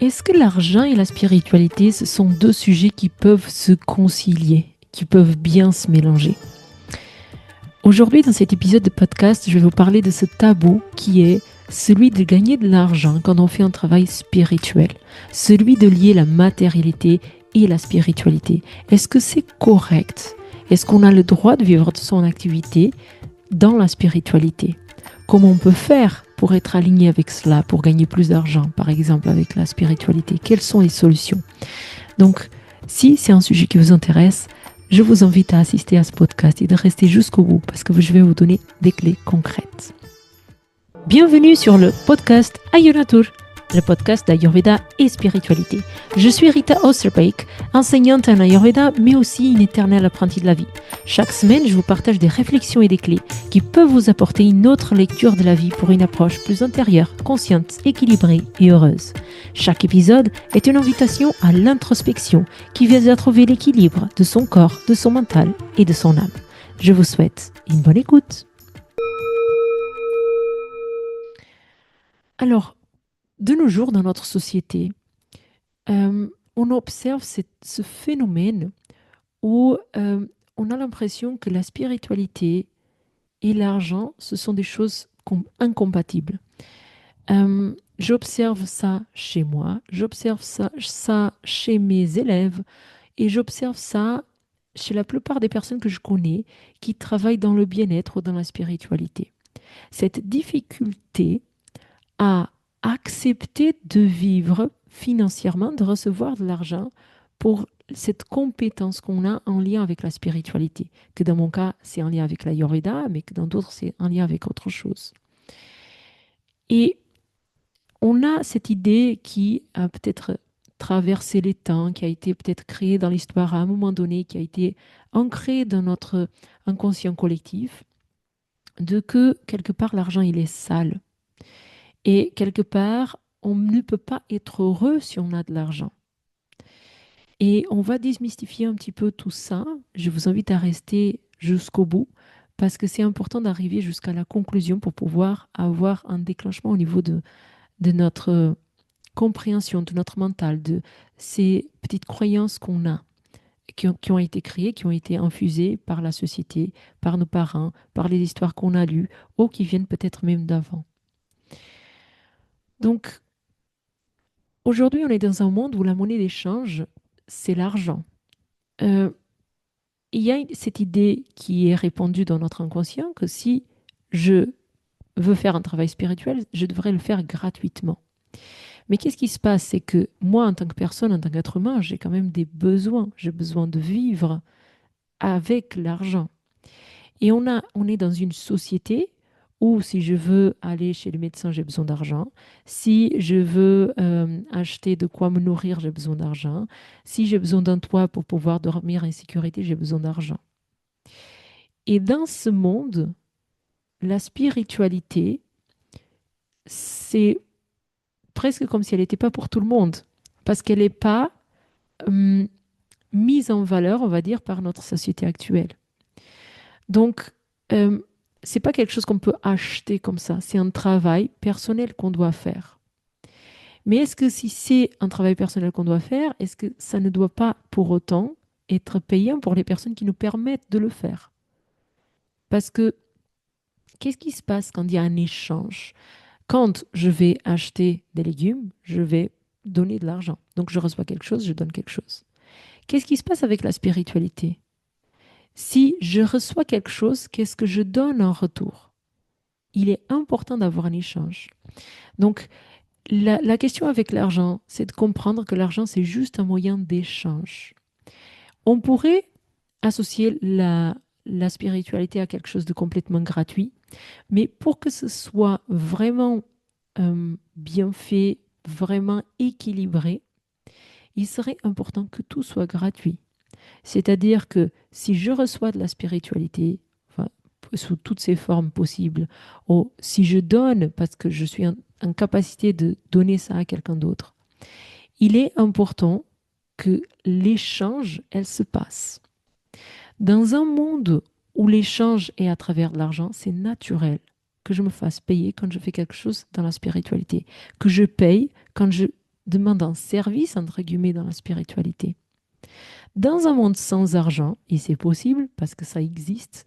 Est-ce que l'argent et la spiritualité, ce sont deux sujets qui peuvent se concilier, qui peuvent bien se mélanger? Aujourd'hui, dans cet épisode de podcast, je vais vous parler de ce tabou qui est celui de gagner de l'argent quand on fait un travail spirituel, celui de lier la matérialité et la spiritualité. Est-ce que c'est correct? Est-ce qu'on a le droit de vivre de son activité dans la spiritualité? Comment on peut faire pour être aligné avec cela, pour gagner plus d'argent, par exemple, avec la spiritualité? Quelles sont les solutions? Donc, si c'est un sujet qui vous intéresse, je vous invite à assister à ce podcast et de rester jusqu'au bout parce que je vais vous donner des clés concrètes. Bienvenue sur le podcast Ayurnatur, le podcast d'Ayurveda et spiritualité. Je suis Rita Osterbeek, enseignante en Ayurveda, mais aussi une éternelle apprentie de la vie. Chaque semaine, je vous partage des réflexions et des clés qui peuvent vous apporter une autre lecture de la vie pour une approche plus intérieure, consciente, équilibrée et heureuse. Chaque épisode est une invitation à l'introspection qui vise à trouver l'équilibre de son corps, de son mental et de son âme. Je vous souhaite une bonne écoute. Alors, de nos jours, dans notre société, on observe ce phénomène où on a l'impression que la spiritualité et l'argent, ce sont des choses incompatibles. J'observe ça chez moi, j'observe ça chez mes élèves et j'observe ça chez la plupart des personnes que je connais qui travaillent dans le bien-être ou dans la spiritualité. Cette difficulté à accepter de vivre financièrement, de recevoir de l'argent pour cette compétence qu'on a en lien avec la spiritualité, que dans mon cas, c'est en lien avec l'Ayurveda, mais que dans d'autres, c'est en lien avec autre chose. Et on a cette idée qui a peut-être traversé les temps, qui a été peut-être créée dans l'histoire à un moment donné, qui a été ancrée dans notre inconscient collectif, de que quelque part l'argent il est sale. Et quelque part, on ne peut pas être heureux si on a de l'argent. Et on va démystifier un petit peu tout ça. Je vous invite à rester jusqu'au bout parce que c'est important d'arriver jusqu'à la conclusion pour pouvoir avoir un déclenchement au niveau de notre compréhension, de notre mental, de ces petites croyances qu'on a, qui ont été créées, qui ont été infusées par la société, par nos parents, par les histoires qu'on a lues ou qui viennent peut-être même d'avant. Donc, aujourd'hui, on est dans un monde où la monnaie d'échange, c'est l'argent. Il y a cette idée qui est répandue dans notre inconscient que si je veux faire un travail spirituel, je devrais le faire gratuitement. Mais qu'est-ce qui se passe? C'est que moi, en tant que personne, en tant qu'être humain, j'ai quand même des besoins. J'ai besoin de vivre avec l'argent. Et on est dans une société où si je veux aller chez le médecin, j'ai besoin d'argent. Si je veux acheter de quoi me nourrir, j'ai besoin d'argent. Si j'ai besoin d'un toit pour pouvoir dormir en sécurité, j'ai besoin d'argent. Et dans ce monde, la spiritualité, c'est presque comme si elle n'était pas pour tout le monde, parce qu'elle n'est pas mise en valeur, on va dire, par notre société actuelle. Donc, c'est pas quelque chose qu'on peut acheter comme ça. C'est un travail personnel qu'on doit faire. Mais est-ce que si c'est un travail personnel qu'on doit faire, est-ce que ça ne doit pas pour autant être payant pour les personnes qui nous permettent de le faire? Parce que qu'est-ce qui se passe quand il y a un échange? Quand je vais acheter des légumes, je vais donner de l'argent. Donc je reçois quelque chose, je donne quelque chose. Qu'est-ce qui se passe avec la spiritualité? Si je reçois quelque chose, qu'est-ce que je donne en retour? Il est important d'avoir un échange. Donc la question avec l'argent, c'est de comprendre que l'argent, c'est juste un moyen d'échange. On pourrait associer la spiritualité à quelque chose de complètement gratuit, mais pour que ce soit vraiment bien fait, vraiment équilibré, il serait important que tout soit gratuit. C'est-à-dire que si je reçois de la spiritualité, enfin, sous toutes ses formes possibles, ou si je donne parce que je suis en capacité de donner ça à quelqu'un d'autre, il est important que l'échange, elle se passe. Dans un monde où l'échange est à travers de l'argent, c'est naturel que je me fasse payer quand je fais quelque chose dans la spiritualité, que je paye quand je demande un service, entre guillemets, dans la spiritualité. Dans un monde sans argent, et c'est possible parce que ça existe,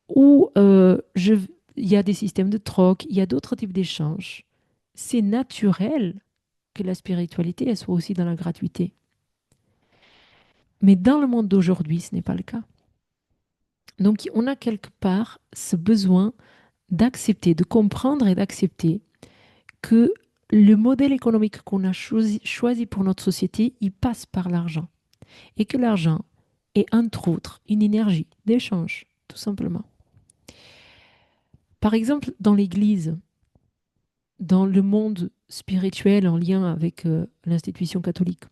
où il y a des systèmes de troc, il y a d'autres types d'échanges, c'est naturel que la spiritualité elle soit aussi dans la gratuité. Mais dans le monde d'aujourd'hui, ce n'est pas le cas. Donc, on a quelque part ce besoin d'accepter, de comprendre et d'accepter que le modèle économique qu'on a choisi pour notre société, il passe par l'argent. Et que l'argent est, entre autres, une énergie d'échange, tout simplement. Par exemple, dans l'Église, dans le monde spirituel en lien avec l'institution catholique,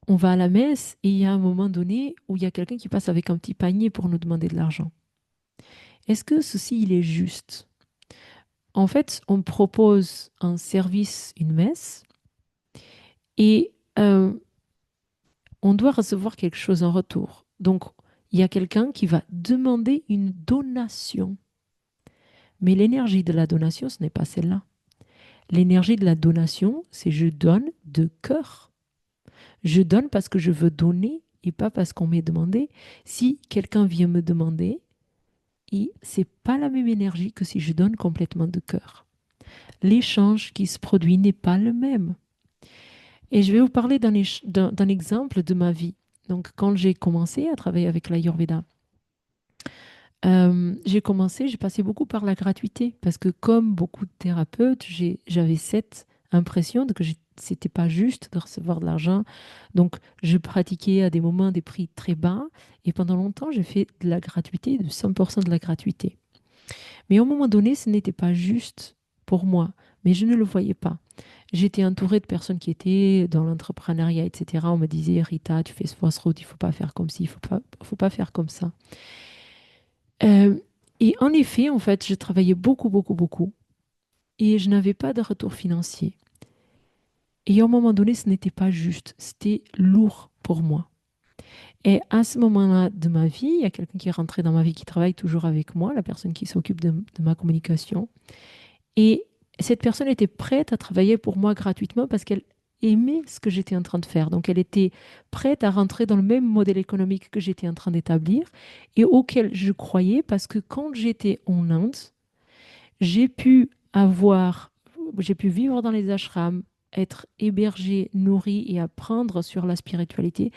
on va à la messe et il y a un moment donné où il y a quelqu'un qui passe avec un petit panier pour nous demander de l'argent. Est-ce que ceci, il est juste? En fait, on propose un service, une messe, et on doit recevoir quelque chose en retour. Donc, il y a quelqu'un qui va demander une donation. Mais l'énergie de la donation, ce n'est pas celle-là. L'énergie de la donation, c'est je donne de cœur. Je donne parce que je veux donner et pas parce qu'on m'est demandé. Si quelqu'un vient me demander, c'est pas la même énergie que si je donne complètement de cœur. L'échange qui se produit n'est pas le même. Et je vais vous parler d'un exemple de ma vie. Donc, quand j'ai commencé à travailler avec l'Ayurveda, j'ai passé beaucoup par la gratuité parce que comme beaucoup de thérapeutes, j'avais cette impression de que c'était pas juste de recevoir de l'argent. Donc, je pratiquais à des moments des prix très bas et pendant longtemps, j'ai fait de la gratuité, de 100% de la gratuité. Mais à un moment donné, ce n'était pas juste pour moi, mais je ne le voyais pas. J'étais entourée de personnes qui étaient dans l'entrepreneuriat, etc. On me disait, Rita, tu fais ce fausse route, il faut pas faire comme ci, faut pas faire comme ça. Euh, et en effet, en fait, je travaillais beaucoup, beaucoup, beaucoup et je n'avais pas de retour financier. Et à un moment donné, ce n'était pas juste, c'était lourd pour moi. Et à ce moment-là de ma vie, il y a quelqu'un qui est rentré dans ma vie qui travaille toujours avec moi, la personne qui s'occupe de ma communication. Et cette personne était prête à travailler pour moi gratuitement parce qu'elle aimait ce que j'étais en train de faire. Donc, elle était prête à rentrer dans le même modèle économique que j'étais en train d'établir et auquel je croyais parce que quand j'étais en Inde, j'ai pu j'ai pu vivre dans les ashrams, être hébergée, nourrie et apprendre sur la spiritualité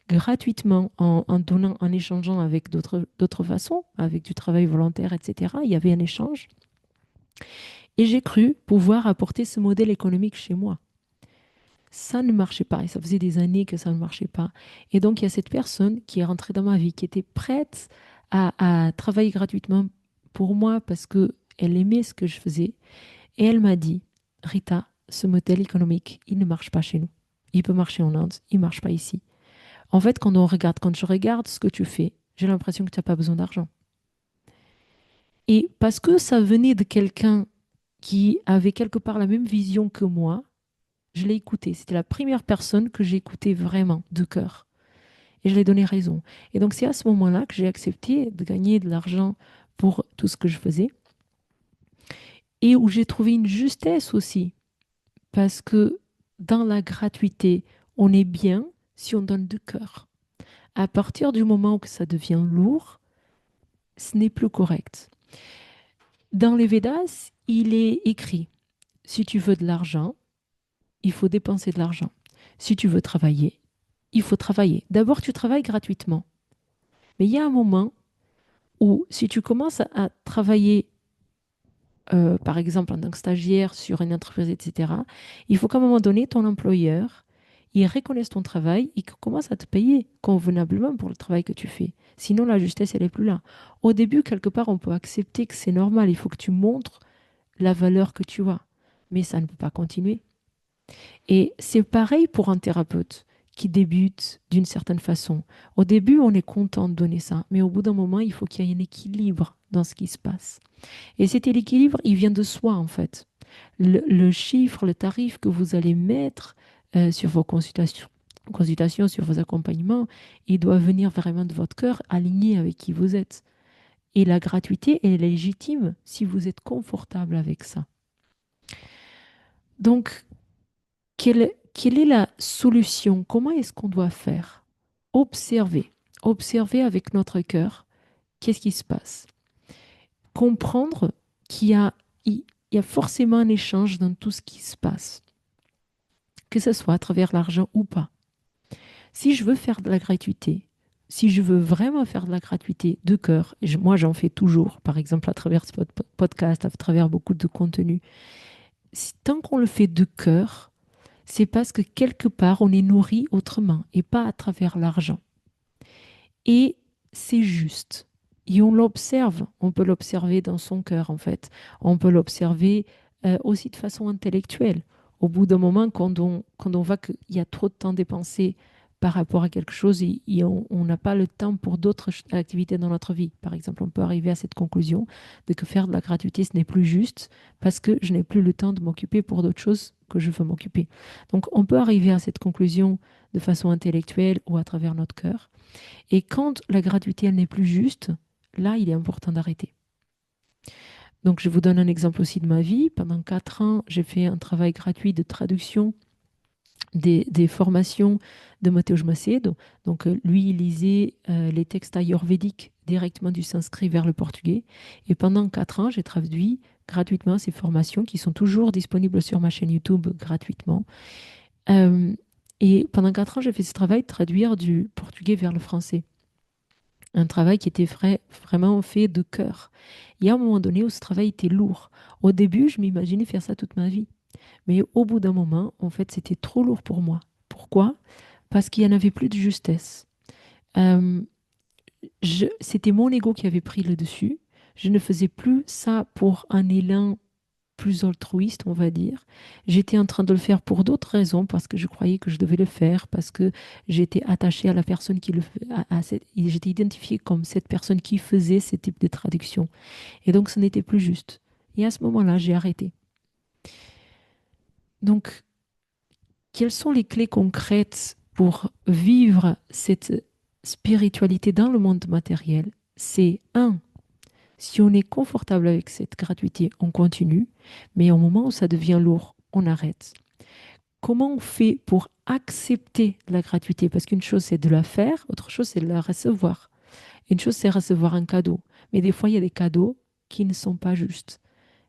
gratuitement en donnant, en échangeant avec d'autres façons, avec du travail volontaire, etc. Il y avait un échange. Et j'ai cru pouvoir apporter ce modèle économique chez moi. Ça ne marchait pas et ça faisait des années que ça ne marchait pas. Et donc, il y a cette personne qui est rentrée dans ma vie, qui était prête à travailler gratuitement pour moi parce qu'elle aimait ce que je faisais. Et elle m'a dit, Rita, ce modèle économique, il ne marche pas chez nous. Il peut marcher en Inde, il ne marche pas ici. En fait, quand je regarde ce que tu fais, j'ai l'impression que tu n'as pas besoin d'argent. Et parce que ça venait de quelqu'un qui avait quelque part la même vision que moi, je l'ai écouté. C'était la première personne que j'ai écoutée vraiment, de cœur. Et je lui ai donné raison. Et donc, c'est à ce moment-là que j'ai accepté de gagner de l'argent pour tout ce que je faisais. Et où j'ai trouvé une justesse aussi. Parce que dans la gratuité, on est bien si on donne de cœur. À partir du moment où ça devient lourd, ce n'est plus correct. Dans les Védas, il est écrit, si tu veux de l'argent, il faut dépenser de l'argent. Si tu veux travailler, il faut travailler. D'abord, tu travailles gratuitement. Mais il y a un moment où, si tu commences à travailler, par exemple, en tant que stagiaire sur une entreprise, etc., il faut qu'à un moment donné, ton employeur, il reconnaisse ton travail et qu'il commence à te payer convenablement pour le travail que tu fais. Sinon, la justesse, elle n'est plus là. Au début, quelque part, on peut accepter que c'est normal. Il faut que tu montres la valeur que tu as. Mais ça ne peut pas continuer. Et c'est pareil pour un thérapeute qui débute d'une certaine façon. Au début, on est content de donner ça, mais au bout d'un moment, il faut qu'il y ait un équilibre dans ce qui se passe. Et cet équilibre, il vient de soi, en fait. Le chiffre, le tarif que vous allez mettre sur vos consultations, sur vos accompagnements, il doit venir vraiment de votre cœur, aligné avec qui vous êtes. Et la gratuité, elle est légitime si vous êtes confortable avec ça. Donc, quelle est la solution? Comment est-ce qu'on doit faire? Observer. Observer avec notre cœur qu'est-ce qui se passe. Comprendre qu'il y a forcément un échange dans tout ce qui se passe, que ce soit à travers l'argent ou pas. Si je veux faire de la gratuité, si je veux vraiment faire de la gratuité de cœur, et moi j'en fais toujours, par exemple à travers ce podcast, à travers beaucoup de contenu, tant qu'on le fait de cœur, c'est parce que quelque part on est nourri autrement et pas à travers l'argent. Et c'est juste. Et on l'observe, on peut l'observer dans son cœur en fait. On peut l'observer aussi de façon intellectuelle. Au bout d'un moment, quand on voit qu'il y a trop de temps dépensé par rapport à quelque chose et on n'a pas le temps pour d'autres activités dans notre vie. Par exemple, on peut arriver à cette conclusion de que faire de la gratuité, ce n'est plus juste parce que je n'ai plus le temps de m'occuper pour d'autres choses que je veux m'occuper. Donc, on peut arriver à cette conclusion de façon intellectuelle ou à travers notre cœur. Et quand la gratuité, elle n'est plus juste, là, il est important d'arrêter. Donc, je vous donne un exemple aussi de ma vie. Pendant 4 ans, j'ai fait un travail gratuit de traduction des formations de Mateusz Macedo. Donc, lui, il lisait les textes ayurvédiques directement du sanskrit vers le portugais. Et pendant 4 ans, j'ai traduit gratuitement ces formations qui sont toujours disponibles sur ma chaîne YouTube gratuitement. Euh, et pendant 4 ans, j'ai fait ce travail de traduire du portugais vers le français. Un travail qui était vraiment fait de cœur. Il y a un moment donné où ce travail était lourd. Au début, je m'imaginais faire ça toute ma vie. Mais au bout d'un moment, en fait, c'était trop lourd pour moi. Pourquoi? Parce qu'il n'y en avait plus de justesse. Euh, C'était mon ego qui avait pris le dessus. Je ne faisais plus ça pour un élan plus altruiste, on va dire. J'étais en train de le faire pour d'autres raisons, parce que je croyais que je devais le faire, parce que j'étais attachée à la personne qui le j'étais identifiée comme cette personne qui faisait ce type de traduction. Et donc, ce n'était plus juste. Et à ce moment-là, j'ai arrêté. Donc, quelles sont les clés concrètes pour vivre cette spiritualité dans le monde matériel? C'est un, si on est confortable avec cette gratuité, on continue, mais au moment où ça devient lourd, on arrête. Comment on fait pour accepter la gratuité? Parce qu'une chose, c'est de la faire, autre chose, c'est de la recevoir. Une chose, c'est recevoir un cadeau. Mais des fois, il y a des cadeaux qui ne sont pas justes.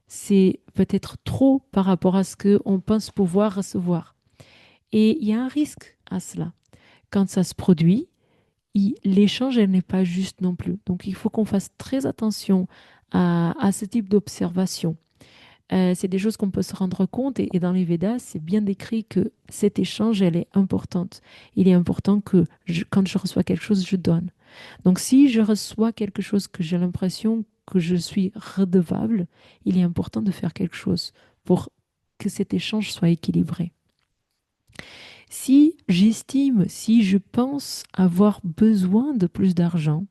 C'est peut-être trop par rapport à ce qu'on pense pouvoir recevoir. Et il y a un risque à cela. Quand ça se produit, l'échange, elle n'est pas juste non plus. Donc, il faut qu'on fasse très attention à ce type d'observation. C'est des choses qu'on peut se rendre compte et dans les Védas, c'est bien décrit que cet échange, elle est importante. Il est important que quand je reçois quelque chose, je donne. Donc, si je reçois quelque chose que j'ai l'impression que je suis redevable, il est important de faire quelque chose pour que cet échange soit équilibré. Si je pense avoir besoin de plus d'argent,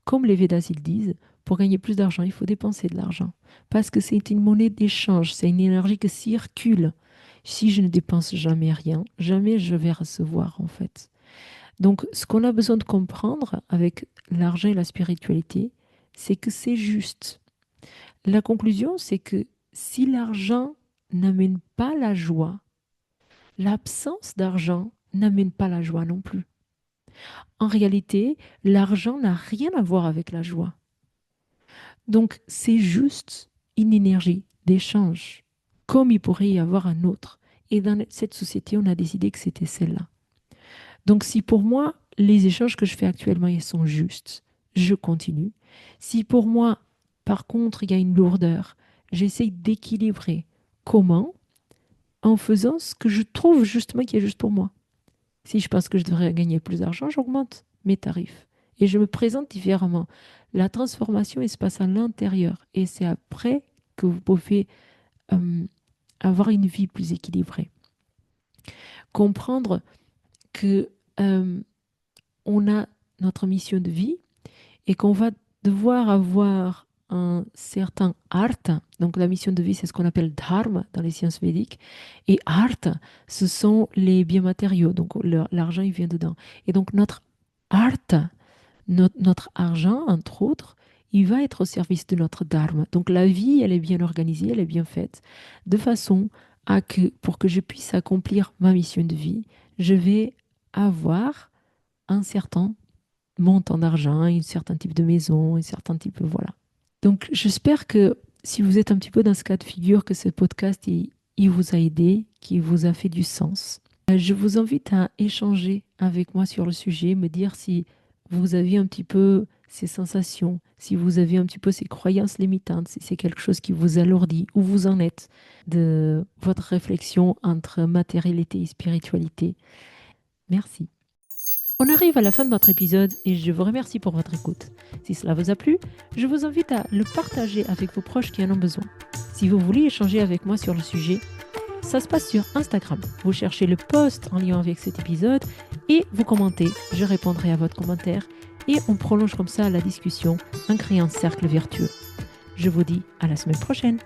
comme les Védas ils disent, pour gagner plus d'argent, il faut dépenser de l'argent. Parce que c'est une monnaie d'échange, c'est une énergie qui circule. Si je ne dépense jamais rien, jamais je vais recevoir en fait. Donc ce qu'on a besoin de comprendre avec l'argent et la spiritualité, c'est que c'est juste. La conclusion, c'est que si l'argent n'amène pas la joie, l'absence d'argent n'amène pas la joie non plus. En réalité, l'argent n'a rien à voir avec la joie. Donc, c'est juste une énergie d'échange, comme il pourrait y avoir un autre. Et dans cette société, on a décidé que c'était celle-là. Donc, si pour moi, les échanges que je fais actuellement, ils sont justes, je continue. Si pour moi, par contre, il y a une lourdeur, j'essaye d'équilibrer. Comment? En faisant ce que je trouve justement qui est juste pour moi. Si je pense que je devrais gagner plus d'argent, j'augmente mes tarifs et je me présente différemment. La transformation, elle se passe à l'intérieur et c'est après que vous pouvez euh, avoir une vie plus équilibrée. Comprendre que on a notre mission de vie et qu'on va devoir avoir un certain art. Donc la mission de vie, c'est ce qu'on appelle dharma dans les sciences védiques. Et art, ce sont les biens matériaux. Donc l'argent, il vient dedans. Et donc notre art, notre argent, entre autres, il va être au service de notre dharma. Donc la vie, elle est bien organisée, elle est bien faite, de façon pour que je puisse accomplir ma mission de vie, je vais avoir un certain montant d'argent, un certain type de maison, un certain type, voilà. Donc, j'espère que si vous êtes un petit peu dans ce cas de figure, que ce podcast, il vous a aidé, qu'il vous a fait du sens. Je vous invite à échanger avec moi sur le sujet, me dire si vous avez un petit peu ces sensations, si vous avez un petit peu ces croyances limitantes, si c'est quelque chose qui vous alourdit, où vous en êtes de votre réflexion entre matérialité et spiritualité. Merci. On arrive à la fin de notre épisode et je vous remercie pour votre écoute. Si cela vous a plu, je vous invite à le partager avec vos proches qui en ont besoin. Si vous voulez échanger avec moi sur le sujet, ça se passe sur Instagram. Vous cherchez le post en lien avec cet épisode et vous commentez. Je répondrai à votre commentaire et on prolonge comme ça la discussion en créant un cercle vertueux. Je vous dis à la semaine prochaine.